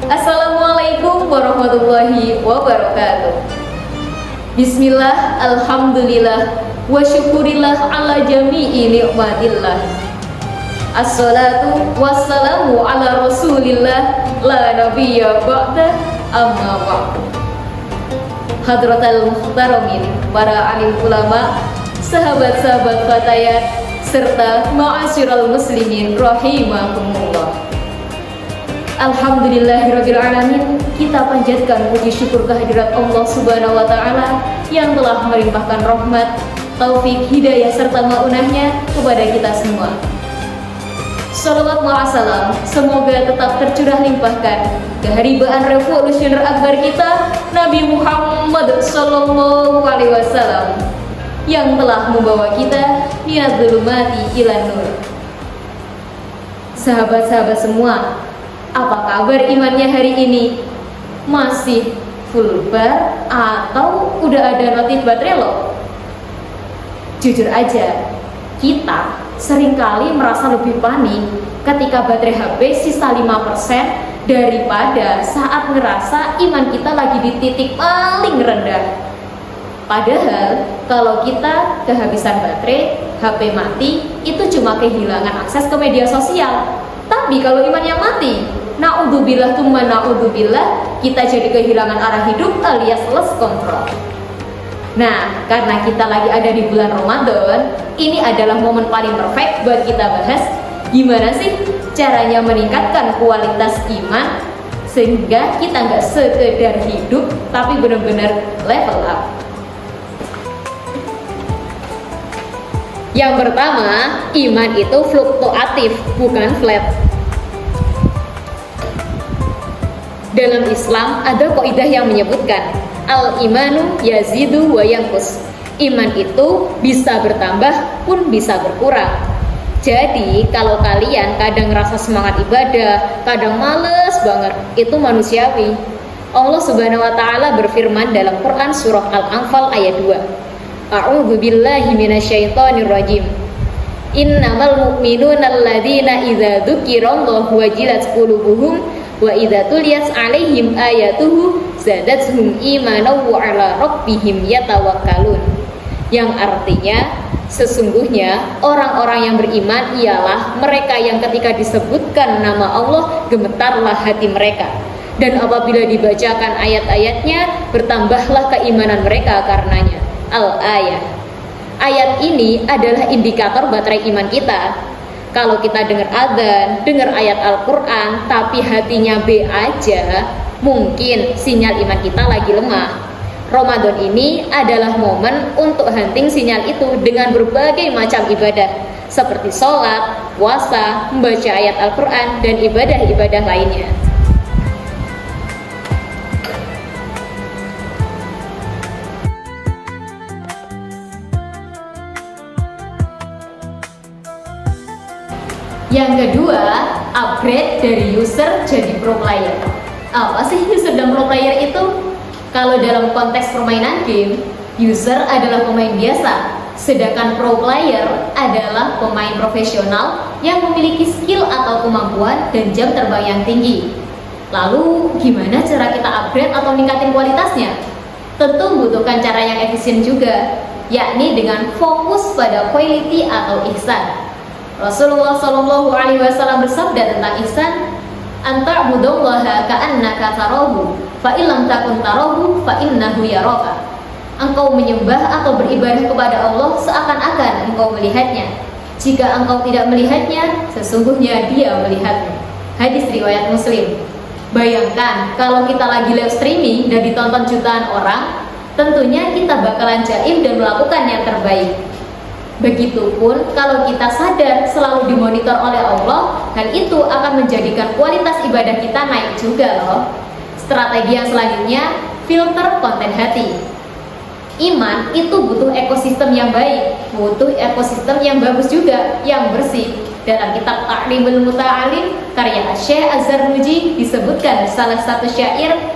Assalamualaikum warahmatullahi wabarakatuh. Bismillah, alhamdulillah, wa syukurillah ala jami'i ni'matillah. Assalatu wassalamu ala rasulillah, la nabiyya ba'da, amma ba'du. Hadratal muhtaramin, para alim ulama, sahabat-sahabat fatayat, serta ma'asyiral muslimin rahimakumullah. Alhamdulillahirabbil alamin, kita panjatkan puji syukur kehadirat Allah Subhanahu wa taala yang telah melimpahkan rahmat, taufik, hidayah serta maunahnya kepada kita semua. Shalawat ma'asalam semoga tetap tercurah limpahkan keharibaan revolusioner akbar kita Nabi Muhammad sallallahu alaihi wasallam yang telah membawa kita minadz-dzulumati ilan nur. Sahabat-sahabat semua, apa kabar imannya hari ini? Masih full bar atau udah ada notif baterai lo? Jujur aja, kita seringkali merasa lebih panik ketika baterai HP sisa 5% daripada saat ngerasa iman kita lagi di titik paling rendah. Padahal kalau kita kehabisan baterai, HP mati, itu cuma kehilangan akses ke media sosial. Tapi kalau imannya mati, na'udzubillah tsumma na'udzubillah, kita jadi kehilangan arah hidup alias lost control. Nah, karena kita lagi ada di bulan Ramadan, ini adalah momen paling perfect buat kita bahas gimana sih caranya meningkatkan kualitas iman sehingga kita nggak sekedar hidup tapi benar-benar level up. Yang pertama, iman itu fluktuatif, bukan flat. Dalam Islam ada kaidah yang menyebutkan al-imanu yazidu wa yanqus. Iman itu bisa bertambah pun bisa berkurang. Jadi kalau kalian kadang ngerasa semangat ibadah, kadang males banget, itu manusiawi. Allah Subhanahu wa taala berfirman dalam Quran surah Al-Anfal ayat 2. A'udzu billahi minasyaitonir rajim. Innamal mu'minuna alladzina idza dzukirallahu wajilat qulubuhum wa idza tuliyat 'alaihim ayatuhu zadatuhum imanan wa 'ala rabbihim yatawakkalun. Yang artinya, sesungguhnya orang-orang yang beriman ialah mereka yang ketika disebutkan nama Allah gemetarlah hati mereka, dan apabila dibacakan ayat-ayatnya bertambahlah keimanan mereka karenanya. Al-ayat. Ayat ini adalah indikator baterai iman kita. Kalau kita dengar adzan, dengar ayat Al-Quran, tapi hatinya B aja, mungkin sinyal iman kita lagi lemah. Ramadan ini adalah momen untuk hunting sinyal itu dengan berbagai macam ibadah, seperti sholat, puasa, membaca ayat Al-Quran, dan ibadah-ibadah lainnya. Yang kedua, upgrade dari user jadi pro player. Apa sih user dan pro player itu? Kalau dalam konteks permainan game, user adalah pemain biasa, sedangkan pro player adalah pemain profesional yang memiliki skill atau kemampuan dan jam terbang yang tinggi. Lalu, gimana cara kita upgrade atau meningkatin kualitasnya? Tentu membutuhkan cara yang efisien juga, yakni dengan fokus pada quality atau ihsan. Rasulullah Shallallahu Alaihi Wasallam bersabda tentang ihsan, anta'budallaha ka'annaka tarahu, fa illam takun tarahu, fa innahu yaraka. Engkau menyembah atau beribadah kepada Allah seakan-akan engkau melihatnya. Jika engkau tidak melihatnya, sesungguhnya Dia melihatmu. Hadis riwayat Muslim. Bayangkan kalau kita lagi live streaming dan ditonton jutaan orang, tentunya kita bakalan jaim dan melakukan yang terbaik. Begitupun kalau kita sadar selalu dimonitor oleh Allah, hal itu akan menjadikan kualitas ibadah kita naik juga loh. Strategi yang selanjutnya, filter konten hati. Iman itu butuh ekosistem yang baik, butuh ekosistem yang bagus juga, yang bersih. Dalam kitab Ta'limul Muta'alim karya Syekh Az-Zarnuji disebutkan salah satu syair,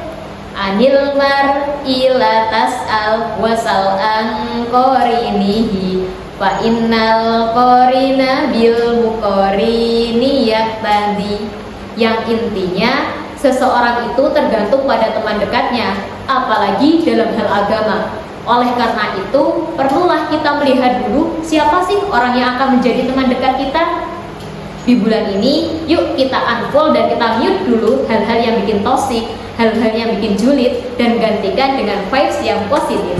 anil mar'i la tas'al wasal an qarinihi fa innal qarina bil muqarini yaqtadi, yang intinya Seseorang itu tergantung pada teman dekatnya, apalagi dalam hal agama. Oleh karena itu, perlulah kita melihat dulu siapa sih orang yang akan menjadi teman dekat kita. Di bulan ini, yuk kita unfollow dan kita mute dulu hal-hal yang bikin toxic, hal-hal yang bikin julid, dan gantikan dengan vibes yang positif.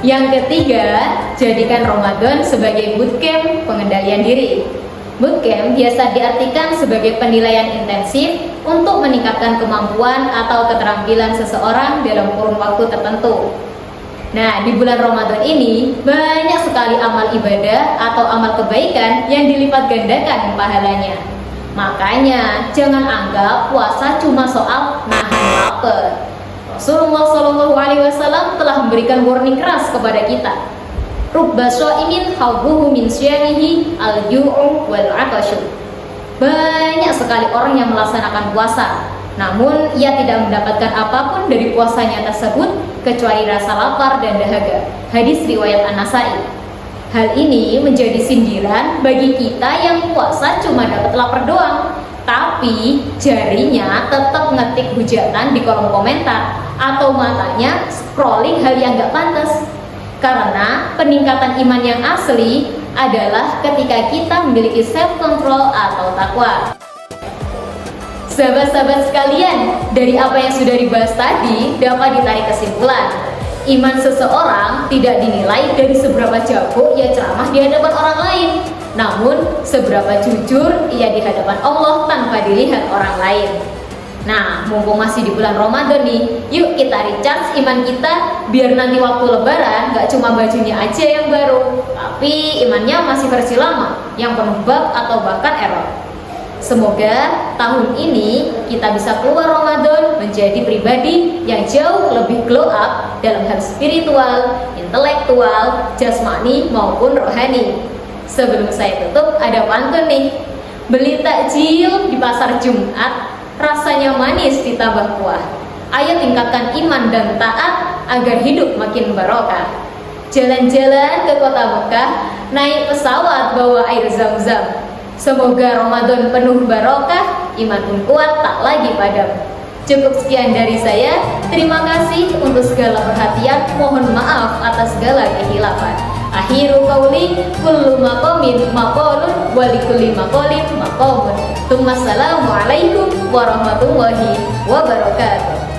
Yang ketiga, jadikan Ramadan sebagai bootcamp pengendalian diri. Bootcamp biasa diartikan sebagai penilaian intensif untuk meningkatkan kemampuan atau keterampilan seseorang dalam kurun waktu tertentu. Nah, di bulan Ramadan ini banyak sekali amal ibadah atau amal kebaikan yang dilipat gandakan pahalanya. Makanya jangan anggap puasa cuma soal nahan lapar. Rasulullah SAW telah memberikan warning keras kepada kita. Rubba sha'imin hawbuhu min syamihi al-ju'u wal 'atashu. Banyak sekali orang yang melaksanakan puasa, namun ia tidak mendapatkan apapun dari puasanya tersebut kecuali rasa lapar dan dahaga. Hadis riwayat An-Nasa'i. Hal ini menjadi sindiran bagi kita yang puasa cuma dapat lapar doang, tapi jarinya tetap ngetik hujatan di kolom komentar atau matanya scrolling hal yang gak pantas. Karena peningkatan iman yang asli adalah ketika kita memiliki self control atau takwa. Sahabat-sahabat sekalian, dari apa yang sudah dibahas tadi dapat ditarik kesimpulan, iman seseorang tidak dinilai dari seberapa jago ia ceramah di hadapan orang lain, namun seberapa jujur ia di hadapan Allah tanpa dilihat orang lain. Nah, mumpung masih di bulan Ramadan nih, yuk kita recharge iman kita biar nanti waktu lebaran gak cuma bajunya aja yang baru, tapi imannya masih versi lama yang penuh bug atau bahkan error. Semoga tahun ini kita bisa keluar Ramadan menjadi pribadi yang jauh lebih glow up dalam hal spiritual, intelektual, jasmani maupun rohani. Sebelum saya tutup, ada pantun nih. Beli takjil di pasar Jumat, rasanya manis ditambah kuah. Ayo tingkatkan iman dan taat agar hidup makin barokah. Jalan-jalan ke kota Mekah, naik pesawat bawa air zam-zam. Semoga Ramadan penuh barokah, iman pun kuat tak lagi padam. Cukup sekian dari saya. Terima kasih untuk segala perhatian. Mohon maaf atas segala kehilafan. Akhiru qauli kullu maqamin maqalun wa likulli maqalin maqamun. Assalamualaikum warahmatullahi wabarakatuh.